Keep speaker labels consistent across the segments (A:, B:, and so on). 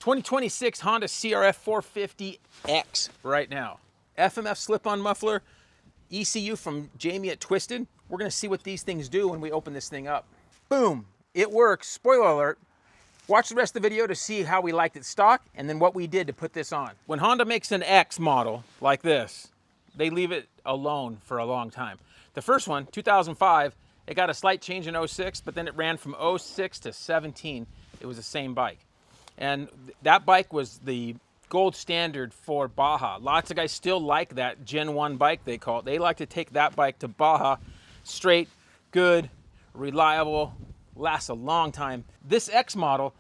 A: 2026 Honda CRF450X right now. FMF slip-on muffler, ECU from Jamie at Twisted. We're gonna see what these things do when we open this thing up. Boom, it works. Spoiler alert. Watch the rest of the video to see how we liked it stock and then what we did to put this on. When Honda makes an X model like this, they leave it alone for a long time. The first one, 2005, it got a slight change in 06, but then it ran from 06 to 17. It was the same bike. And that bike was the gold standard for Baja. Lots of guys still like that Gen 1 bike, they call it. They like to take that bike to Baja. Straight, good, reliable, lasts a long time. This X model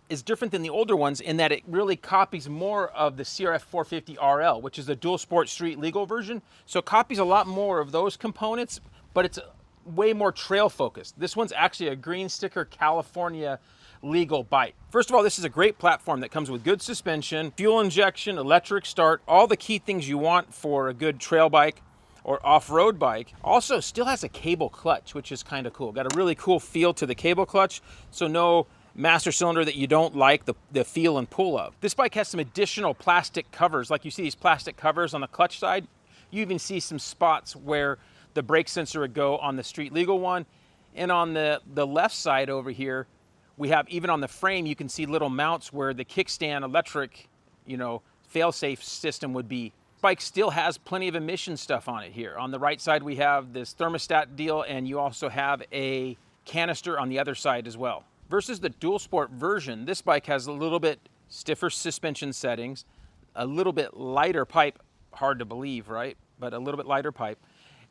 A: is different than the older ones in that it really copies more of the CRF450RL, which is the dual sport street legal version. So it copies a lot more of those components, but it's way more trail focused. This one's actually a green sticker California legal bike. First of all, this is a great platform that comes with good suspension, fuel injection, electric start, all the key things you want for a good trail bike or off-road bike. Also still has a cable clutch, which is kind of cool. Got a really cool feel to the cable clutch, so no master cylinder that you don't like the feel and pull of. This bike has some additional plastic covers, like you see these plastic covers on the clutch side. You even see some spots where the brake sensor would go on the street legal one. And on the left side over here, we have, even on the frame, you can see little mounts where the kickstand electric, fail-safe system would be. Bike still has plenty of emission stuff on it here. On the right side, we have this thermostat deal, and you also have a canister on the other side as well. Versus the dual sport version, this bike has a little bit stiffer suspension settings, a little bit lighter pipe, hard to believe, right? But a little bit lighter pipe.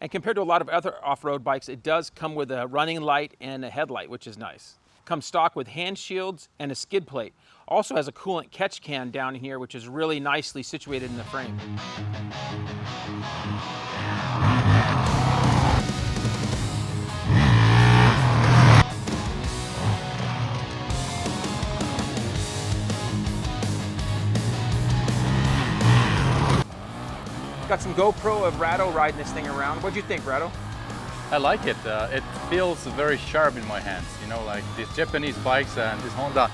A: And compared to a lot of other off-road bikes, it does come with a running light and a headlight, which is nice. Comes stock with hand shields and a skid plate. Also has a coolant catch can down here, which is really nicely situated in the frame. Got some GoPro of Rado riding this thing around. What'd you think, Rado?
B: I like it. It feels very sharp in my hands. Like these Japanese bikes and this Honda,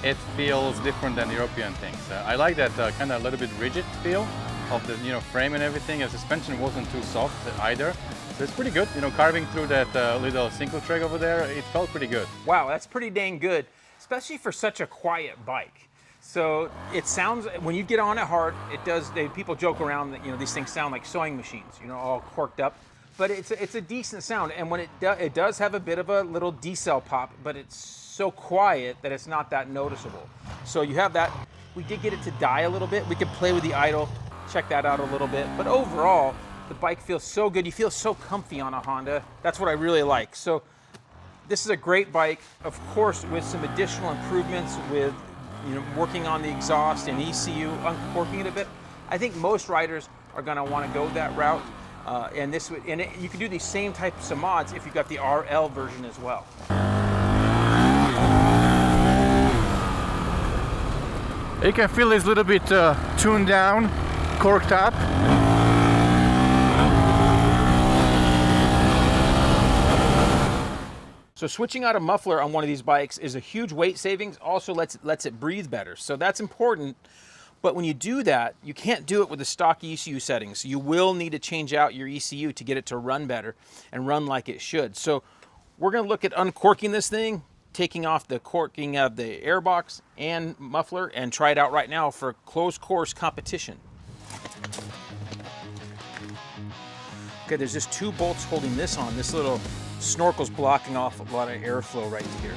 B: it feels different than the European things. I like that kind of a little bit rigid feel of the frame and everything. The suspension wasn't too soft either. So it's pretty good. Carving through that little single track over there, it felt pretty good.
A: Wow, that's pretty dang good, especially for such a quiet bike. So it sounds, when you get on it hard, it does. People joke around that these things sound like sewing machines, all corked up. But it's a decent sound, and when it does have a bit of a little decel pop, but it's so quiet that it's not that noticeable. So you have that. We did get it to die a little bit. We could play with the idle, check that out a little bit. But overall, the bike feels so good. You feel so comfy on a Honda. That's what I really like. So this is a great bike, of course, with some additional improvements with working on the exhaust and ECU, uncorking it a bit. I think most riders are going to want to go that route. You can do these same types of mods if you've got the RL version as well.
B: You can feel it's a little bit tuned down, corked up.
A: So switching out a muffler on one of these bikes is a huge weight savings, also lets it breathe better. So that's important. But when you do that, you can't do it with the stock ECU settings. You will need to change out your ECU to get it to run better and run like it should. So we're going to look at uncorking this thing, taking off the corking of the airbox and muffler, and try it out right now for closed course competition. Okay, there's just two bolts holding this on. This little snorkel's blocking off a lot of airflow right here.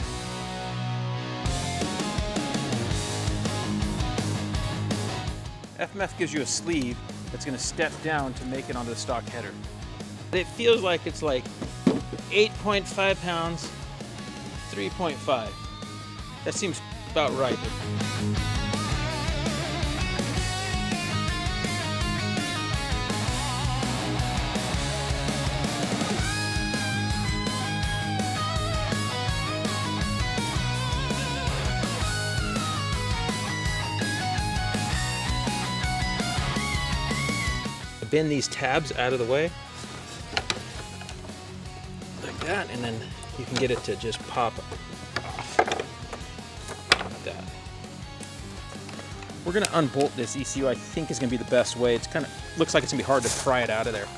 A: FMF gives you a sleeve that's going to step down to make it onto the stock header. It feels like it's like 8.5 pounds, 3.5. That seems about right. Bend these tabs out of the way like that, and then you can get it to just pop off like that. We're gonna unbolt this ECU. I think is gonna be the best way. It's kind of looks like it's gonna be hard to pry it out of there.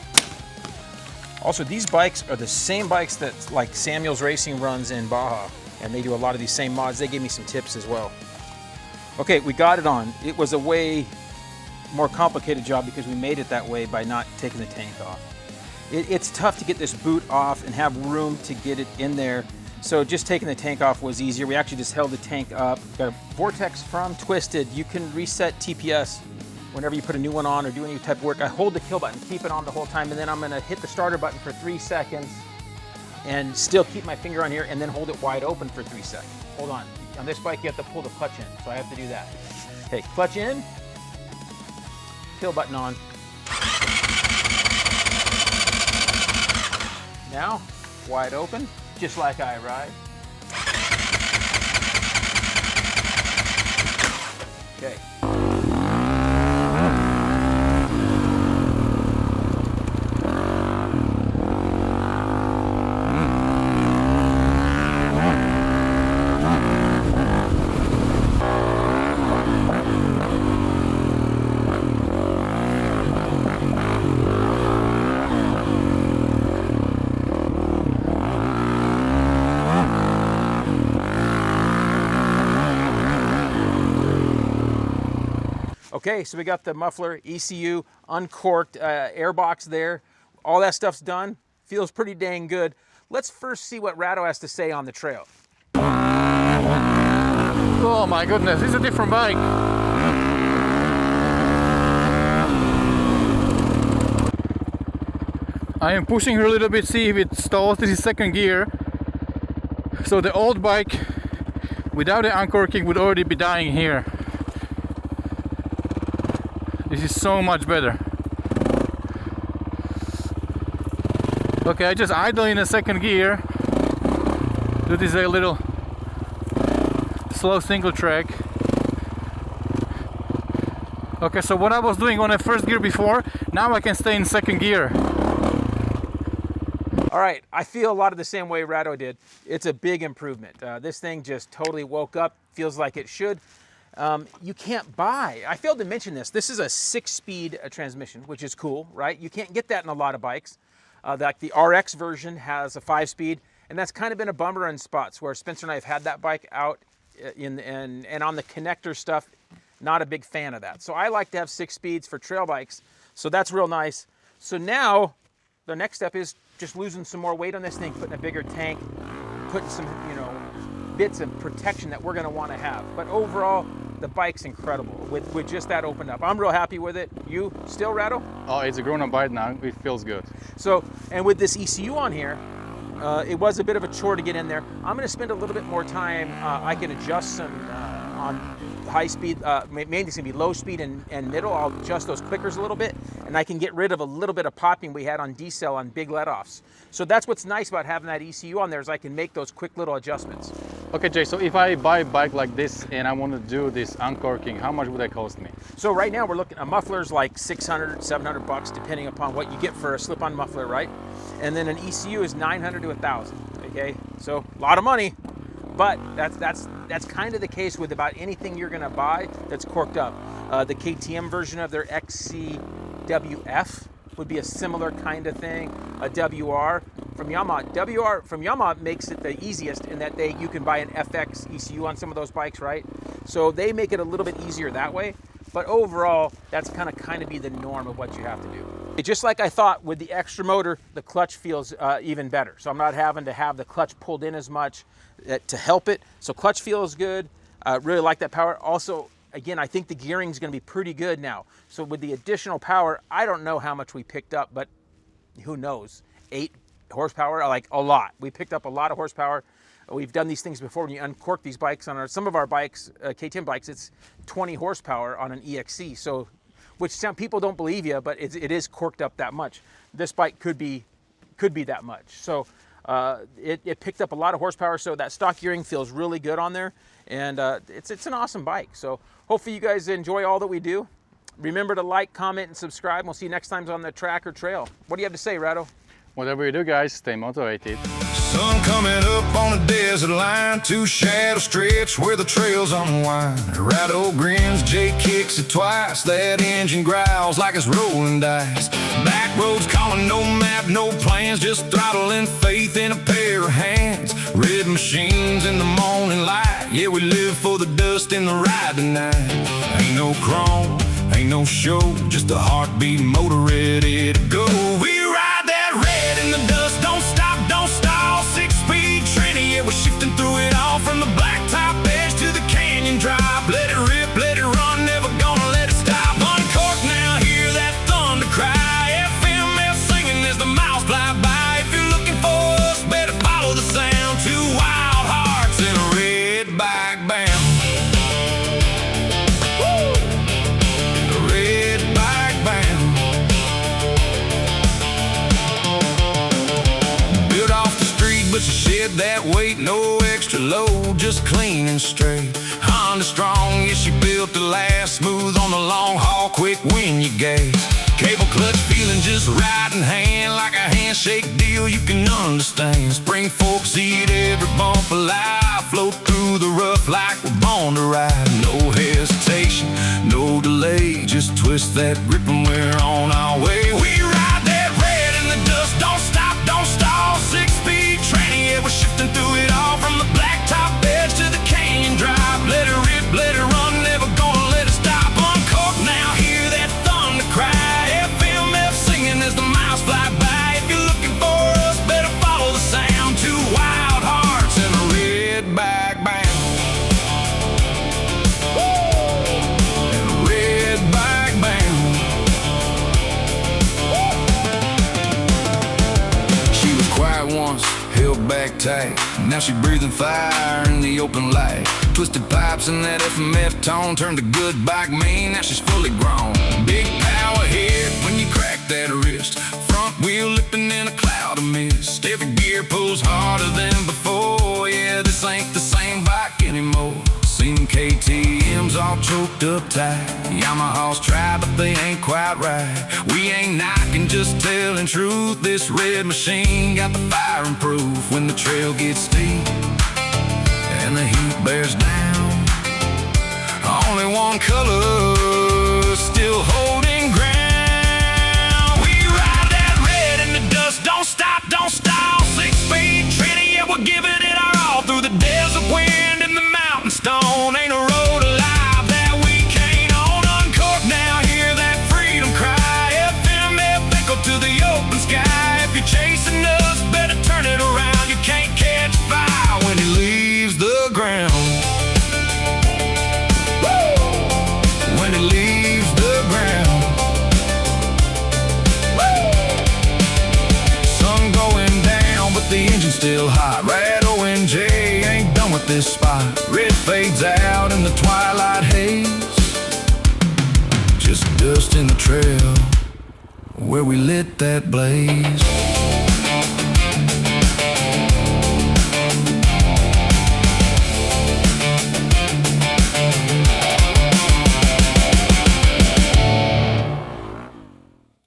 A: Also, these bikes are the same bikes that like Samuel's Racing runs in Baja, and they do a lot of these same mods. They gave me some tips as well. Okay, we got it on. It was a way more complicated job because we made it that way by not taking the tank off. It's tough to get this boot off and have room to get it in there. So just taking the tank off was easier. We actually just held the tank up. Got a Vortex from Twisted. You can reset TPS whenever you put a new one on or do any type of work. I hold the kill button, keep it on the whole time, and then I'm gonna hit the starter button for 3 seconds and still keep my finger on here and then hold it wide open for 3 seconds. Hold on. On this bike, you have to pull the clutch in, so I have to do that. Okay, clutch in, kill button on. Now, wide open, just like I ride. Okay. Okay, so we got the muffler, ECU, uncorked, airbox there. All that stuff's done. Feels pretty dang good. Let's first see what Rado has to say on the trail.
B: Oh my goodness, this is a different bike. I am pushing her a little bit, see if it stalls. This is second gear. So the old bike without the uncorking would already be dying here. This is so much better. Okay, I just idle in a second gear. Do this a little slow single track. Okay, so what I was doing on a first gear before, now I can stay in second gear.
A: All right, I feel a lot of the same way Rado did. It's a big improvement. This thing just totally woke up, feels like it should. You can't buy, I failed to mention this, this is a 6-speed transmission, which is cool, right? You can't get that in a lot of bikes. Like the RX version has a 5-speed, and that's kind of been a bummer in spots where Spencer and I have had that bike out and on the connector stuff, not a big fan of that. So I like to have 6 speeds for trail bikes, so that's real nice. So now the next step is just losing some more weight on this thing, putting a bigger tank, putting some, bits of protection that we're gonna wanna have. But overall, the bike's incredible with just that opened up. I'm real happy with it. You still, Rado?
B: Oh, it's a grown-up bike now. It feels good.
A: So, and with this ECU on here, it was a bit of a chore to get in there. I'm gonna spend a little bit more time. I can adjust some on high speed, mainly it's gonna be low speed and middle. I'll adjust those clickers a little bit, and I can get rid of a little bit of popping we had on decel on big let-offs. So that's what's nice about having that ECU on there is I can make those quick little adjustments.
B: Okay, Jay, so if I buy a bike like this and I want to do this uncorking, how much would that cost me?
A: So right now we're looking at mufflers like 600, 700 bucks, depending upon what you get for a slip-on muffler, right? And then an ECU is 900 to 1,000, okay? So a lot of money, but that's kind of the case with about anything you're gonna buy that's corked up. The KTM version of their XCWF would be a similar kind of thing. A WR from Yamaha makes it the easiest in that you can buy an FX ECU on some of those bikes, right? So they make it a little bit easier that way. But overall, that's kind of be the norm of what you have to do. Just like I thought, with the extra motor, the clutch feels even better. So I'm not having to have the clutch pulled in as much to help it. So clutch feels good. Really like that power. Also, again, I think the gearing is going to be pretty good now. So with the additional power, I don't know how much we picked up, but who knows? 8 horsepower, like a lot. We picked up a lot of horsepower. We've done these things before. When you uncork these bikes on some of our bikes, KTM bikes, it's 20 horsepower on an EXC. So, which some people don't believe you, but it is corked up that much. This bike could be that much. So it picked up a lot of horsepower. So that stock gearing feels really good on there, and it's an awesome bike. So hopefully you guys enjoy all that we do. Remember to like, comment, and subscribe. We'll see you next time on the track or trail. What do you have to say, Rado?
B: Whatever you do, guys, stay motivated.
C: Sun coming up on a desert line, two shadows stretch where the trails unwind. Rado grins, Jay kicks it twice, that engine growls like it's rolling dice. Back roads calling, no map, no plans, just throttle and faith in a pair of hands. Red machines in the morning light, yeah, we live for the dust in the ride tonight. Ain't no chrome, ain't no show, just a heartbeat motor ready to go. We ride that red in the dust, don't stop, don't stall. 6-speed tranny, yeah, we're shifting through it all, from the blacktop edge to the canyon drive. Let it rip, let it run, never gonna let it stop. Uncorked now, hear that thunder cry. FMF singing as the miles fly by. If you're looking for us, better follow the sound. Two wild hearts in a red bike bound. Woo! Red bike bound. Built off the street, but you shed that weight. No extra load, just clean and straight. Honda strong, yeah, she built to last. Smooth on the long haul, quick when you gas. Cable clutch feeling just right in hand, like a handshake deal you can understand. Spring forks eat every bump alive, float through the rough like we're born to ride. No hesitation, no delay, just twist that grip and we're on our way. We ride that red in the dust, don't stop, don't stall. 6-speed tranny, yeah, we're shifting through it all, from the blacktop edge to the canyon drive. Let it rip, let it run, never gonna let it stop. Uncorked now, hear that thunder cry. FMF singing as the miles fly by. If you're looking for us, better follow the sound. Two wild hearts in a red bike bound. In a red bike bound. She was quiet once, held back tight. Now she breathing fire in the open light. Twisted pipes and that FMF tone turned a good bike mean. Now she's fully grown. Big power hit when you crack that wrist. Front wheel lifting in a cloud of mist. Every gear pulls harder than before. Yeah, this ain't the same bike anymore. Seen KTM's all choked up tight. Yamaha's try, but they ain't quite right. We ain't knocking, just telling truth. This red machine got the fire and proof. When the trail gets steep and the heat bears down, only one color still holding ground. We ride that red in the dust, don't stop, don't stall. 6-speed tranny, yeah, we're giving it our all, through the desert wind and the mountain stone. Ain't a road alive that we can't own. Uncorked now, hear that freedom cry. FMF echo to the open sky. If you're chasing us, better turn it around. You can't catch fire when it leaves the ground. When it leaves the ground. Sun going down, but the engine's still hot. Rado and Jay ain't done with this spot. Red fades out in the twilight haze, just dust in the trail where we lit that blaze.